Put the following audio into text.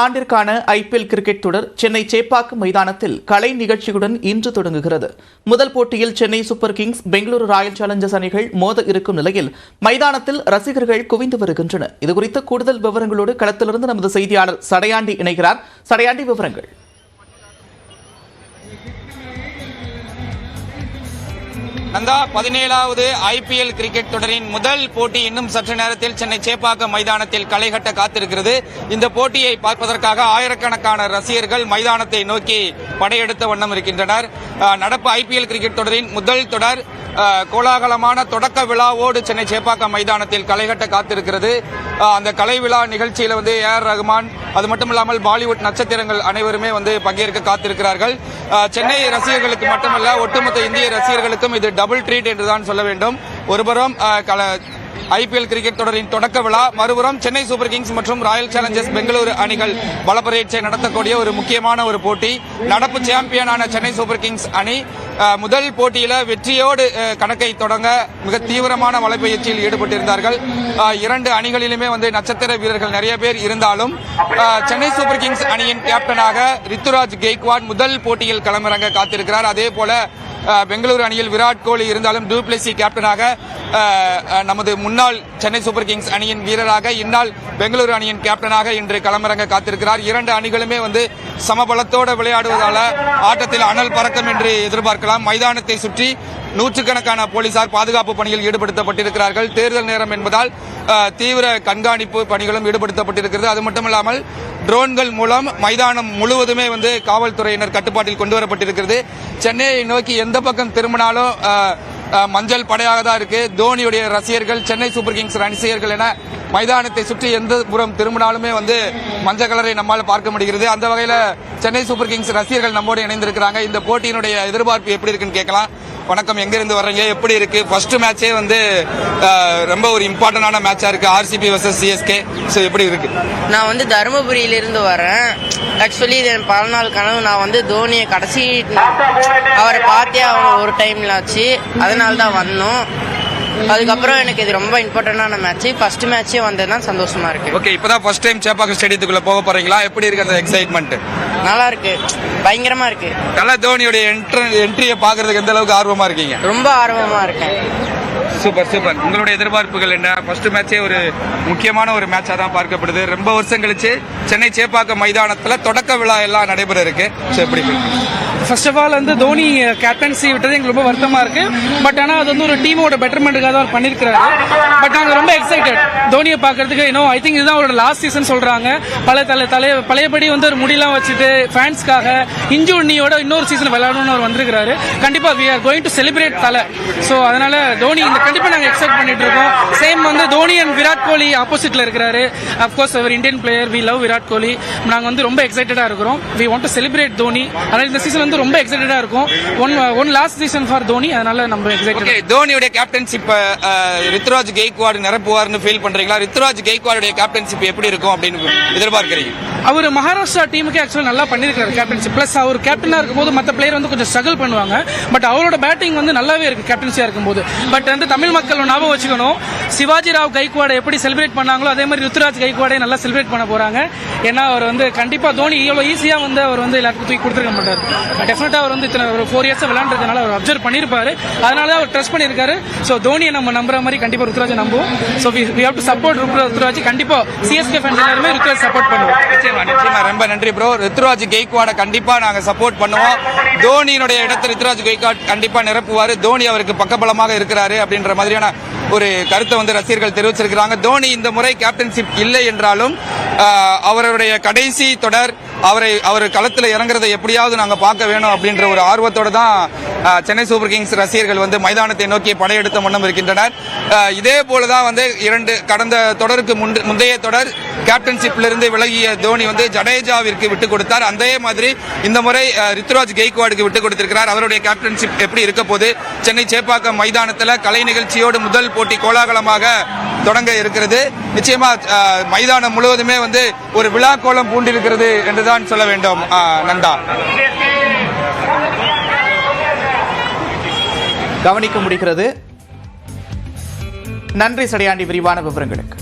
ஆண்டிற்கான IPL cricket தொடர் சென்னை சேப்பாக்கம் மைதானத்தில் கலை நிகழ்ச்சியுடன் இன்று தொடங்குகிறது. முதல் போட்டியில் Chennai super Kings, Bengaluru Royal Challengers அணிகள் மோத இருக்கும் நிலையில் மைதானத்தில் ரசிகர்கள் குவிந்து வருகின்றனர். இதுகுறித்த கூடுதல் விவரங்களோடு களத்திலிருந்து நமது செய்தியாளர் சடையாண்டி இணைகிறார். சடையாண்டி, விவரங்கள். நந்தா, 17வது IPL கிரிக்கெட் தொடரின் முதல் போட்டி இன்னும் சற்று நேரத்தில் சென்னை சேப்பாக்கம் மைதானத்தில் களைகட்ட காத்திருக்கிறது. இந்த போட்டியை பார்ப்பதற்காக ஆயிரக்கணக்கான ரசிகர்கள் மைதானத்தை நோக்கி படையெடுத்த வண்ணம் இருக்கின்றனர். நடப்பு IPL கிரிக்கெட் தொடரின் முதல் தொடர் கோலாகலமான தொடக்க விழாவோடு சென்னை சேப்பாக்கம் மைதானத்தில் களைகட்ட காத்திருக்கிறது. அந்த கலை விழா நிகழ்ச்சியில AR ரஹ்மான், அது மட்டும் இல்லாமல் பாலிவுட் நட்சத்திரங்கள் அனைவருமே பங்கேற்க காத்திருக்கிறார்கள். சென்னை ரசிகர்களுக்கு மட்டுமல்ல, ஒட்டுமொத்த இந்திய ரசிகர்களுக்கும் இது டபுள் ட்ரீட் என்றுதான் சொல்ல வேண்டும். ஒருபுறம் IPL கிரிக்கெட் தொடரின் தொடக்க விழா, மறுபுறம் சென்னை சூப்பர் கிங்ஸ் மற்றும் ராயல் சேலஞ்சர்ஸ் பெங்களூரு அணிகள் பலப்பரீட்சை நடத்தக்கூடிய ஒரு முக்கியமான ஒரு போட்டி. நடப்பு சாம்பியனான சென்னை சூப்பர் கிங்ஸ் அணி முதல் போட்டியில வெற்றியோடு கணக்கை தொடங்க மிக தீவிரமான வலைப்பயிற்சியில் ஈடுபட்டிருந்தார்கள். இரண்டு அணிகளிலுமே நட்சத்திர வீரர்கள் நிறைய பேர் இருந்தாலும் சென்னை சூப்பர் கிங்ஸ் அணியின் கேப்டனாக ரித்துராஜ் கெய்க்வாட் முதல் போட்டியில் களமிறங்க காத்திருக்கிறார். அதே போல பெங்களூரு அணியில் விராட் கோலி இருந்தாலும் டூப்ளசி கேப்டனாக நமது முன்னாள் சென்னை சூப்பர் கிங்ஸ் அணியின் வீரராக இந்நாள் பெங்களூரு அணியின் கேப்டனாக இன்று களமிறங்க காத்திருக்கிறார். இரண்டு அணிகளுமே சமபலத்தோடு விளையாடுவதால ஆட்டத்தில் அனல் பறக்கும் என்று எதிர்பார்க்கலாம். மைதானத்தை சுற்றி நூற்றுக்கணக்கான போலீசார் பாதுகாப்பு பணியில் ஈடுபடுத்தப்பட்டிருக்கிறார்கள். தேர்தல் நேரம் என்பதால் தீவிர கண்காணிப்பு பணிகளும் ஈடுபடுத்தப்பட்டிருக்கிறது. அது மட்டுமல்லாமல் ட்ரோன்கள் மூலம் மைதானம் முழுவதுமே காவல்துறையினர் கட்டுப்பாட்டில் கொண்டு வரப்பட்டிருக்கிறது. சென்னையை நோக்கி எந்த பக்கம் திரும்பினாலும் மஞ்சள் படையாக தான் இருக்கு. தோனியுடைய ரசிகர்கள், சென்னை சூப்பர் கிங்ஸ் ரசிகர்கள் என மைதானத்தை சுற்றி எந்த புறம் திரும்பினாலுமே மஞ்சள் கலரை நம்மால் பார்க்க முடிகிறது. அந்த வகையில் சென்னை சூப்பர் கிங்ஸ் ரசிகர்கள் நம்மோடு இணைந்திருக்கிறாங்க. இந்த போட்டியினுடைய எதிர்பார்ப்பு எப்படி இருக்குன்னு கேட்கலாம். வணக்கம், எங்க இருந்து வர்றீங்க, எப்படி இருக்கு? ஃபர்ஸ்ட் மேட்சே ரொம்ப ஒரு இம்பார்ட்டன்டான மேட்சா இருக்கு, RCB vs CSK. ஸோ எப்படி இருக்கு? நான் தருமபுரியிலிருந்து வரேன். ஆக்சுவலி இது பல நாள் கனவு. நான் தோனியை கடைசி அவரை பார்த்தே ஒரு டைம்ல ஆச்சு, அதனால தான் வந்தோம். அதுக்கப்புறம் எனக்கு இது ரொம்ப இம்பார்ட்டன்டான மேட்ச். ஃபர்ஸ்ட் மேட்சே வந்ததுன்னா சந்தோஷமா இருக்கு. ஓகே, இப்பதான் ஃபர்ஸ்ட் டைம் சேப்பாக்கம் ஸ்டேடியத்துக்குள்ள போக போறீங்களா? எப்படி இருக்கு அந்த எக்ஸைட்மெண்ட்? நல்லா இருக்கு, பயங்கரமா இருக்கு. தல தோனியோட என்ட்ரியை பாக்குறதுக்கு எந்த அளவுக்கு ஆர்வமா இருக்கீங்க? ரொம்ப ஆர்வமா இருக்கேன். Super super. உங்களுடைய எதிர்பார்ப்புகள் என்ன? ஃபர்ஸ்ட் மேட்சே ஒரு முக்கியமான ஒரு மேட்சா தான் பார்க்கப்படுது. ரொம்ப வருஷம் கழிச்சு சென்னை சேப்பாக்கம் மைதானத்துல தொடக்க விழா எல்லாம் நடைபெற இருக்கு. எப்படி? First of all Dhoni captaincy விட்டது எங்களுக்கு ரொம்ப வருத்தமா இருக்கு. பட் ஆனால் அது ஒரு டீமோட பெட்டர்மெண்ட்டுக்காக தான் பண்ணியிருக்கிறாரு. பட் நாங்கள் ரொம்ப எக்ஸைட்டட் தோனியை பார்க்கறதுக்கு. ஐ திங்க் இதுதான் அவரோட லாஸ்ட் சீசன் சொல்றாங்க. பழையபடி ஒரு முடியெல்லாம் வச்சுட்டு ஃபேன்ஸ்க்காக இன்ஜூர்னியோட இன்னொரு சீசன் விளையாடணும்னு அவர் வந்திருக்கிறாரு. கண்டிப்பா we are going to celebrate தலை. ஸோ அதனால தோனி இந்த கண்டிப்பா நாங்கள் எக்ஸைட் பண்ணிட்டு இருக்கோம். சேம் தோனி அண்ட் விராட் கோலி ஆப்போசிட்ல இருக்கிறாரு. அப்கோர்ஸ் அவர் Indian player, we love Virat Kohli. நாங்கள் ரொம்ப எக்ஸைட்டடா இருக்கிறோம். we want to celebrate Dhoni. அதனால இந்த சீசன் ரொம்ப எக்ஸைட்டடா இருக்கும். One last season for Dhoni, அதனால நம்ம எக்ஸைட்டட். ஓகே, தோனியோட கேப்டன்ஷிப் ரித்துராஜ் கெய்க்வாட் நிரப்புவார்னு ஃபீல் பண்றீங்களா? ரித்துராஜ் கெய்க்வாடுடைய கேப்டன்ஷிப் எப்படி இருக்கும் அப்படின்னு எதிர்பார்க்கறீங்க? அவர் மகாராஷ்டிரா டீமுக்கு ஆக்சுவலா நல்லா பண்ணிருக்காரு கேப்டன்ஷிப். பிளஸ் அவர் கேப்டனா இருக்கும்போது மற்ற பிளேயர் கொஞ்சம் ஸ்ட்ரகிள் பண்ணுவாங்க. பட் அவரோட பேட்டிங் நல்லாவே இருக்கு கேப்டன்சியா இருக்கும்போது. பட் தமிழ் மக்கள் ஞாபகம் வச்சுக்கணும், சிவாஜி ராவ் கெய்க்வாடை எப்படி செலிப்ரேட் பண்ணாங்களோ அதே மாதிரி ருத்துராஜ் கெய்க்வாடை நல்லா செலிப்ரேட் பண்ண போறாங்க. ஏன்னா அவர் கண்டிப்பா தோனி இவ்வளவு ஈஸியா அவர் எல்லாருக்கும் தூக்கி கொடுத்துருக்க மாட்டார். டெஃபினட்டா அவர் இத்தனை 4 இயர்ஸ் விளையாண்டுறதுனால அவர் அப்சர்வ் பண்ணிருப்பாரு. அதனால அவர் ட்ரஸ்ட் பண்ணிருக்காரு. சோ தோனியை நம்ம நம்புற மாதிரி கண்டிப்பா ருத்துராஜை நம்புவோம். So we have to support Ruturaj. கண்டிப்பா CSK ஃபேன்ஸ் எல்லாரும் ருத்துராஜ் சப்போர்ட் பண்ணுவோம். நிச்சயமா. ரொம்ப நன்றி ப்ரோ. ரித்துராஜ் கெய்க்வாட கண்டிப்பா நாங்க சப்போர்ட் பண்ணுவோம். தோனியினுடைய இடத்தை ரித்துராஜ் கெய்க்வாட் கண்டிப்பா நிரப்புவாரு. தோனி அவருக்கு பக்கபலமாக இருக்கிறாரு அப்படின்ற மாதிரியான ஒரு கருத்தை ரசிகர்கள் தெரிவிச்சிருக்கிறாங்க. தோனி இந்த முறை கேப்டன்ஷிப் இல்லை என்றாலும் அவருடைய கடைசி தொடர் அவர் களத்தில் இறங்குறதை எப்படியாவது நாங்க பார்க்க வேணும் அப்படின்ற ஒரு ஆர்வத்தோடு தான் சென்னை சூப்பர் கிங்ஸ் ரசிகர்கள் மைதானத்தை நோக்கி படையெடுத்த வண்ணம் இருக்கின்றனர். இதே போலதான் கடந்த தொடருக்கு முந்தைய தொடர் கேப்டன்ஷிப்பிலிருந்து விலகிய தோனி ஜடேஜாவிற்கு விட்டுக் கொடுத்தார். அதே மாதிரி இந்த முறை ரித்துராஜ் கெய்க்வாடுக்கு விட்டுக் கொடுத்திருக்கிறார். அவருடைய கேப்டன்ஷிப் எப்படி இருக்க போது? சென்னை சேப்பாக்கம் மைதானத்தில் கலை நிகழ்ச்சியோடு முதல் போட்டி கோலாகலமாக தொடங்க இருக்கிறது. நிச்சயமா மைதானம் முழுவதுமே ஒரு விழா கோலம் பூண்டிருக்கிறது என்றுதான் சொல்ல வேண்டும். நந்தா, கவனிக்க முடிகிறது. நன்றி சடையாண்டி, விரிவான விவரங்களுக்கு.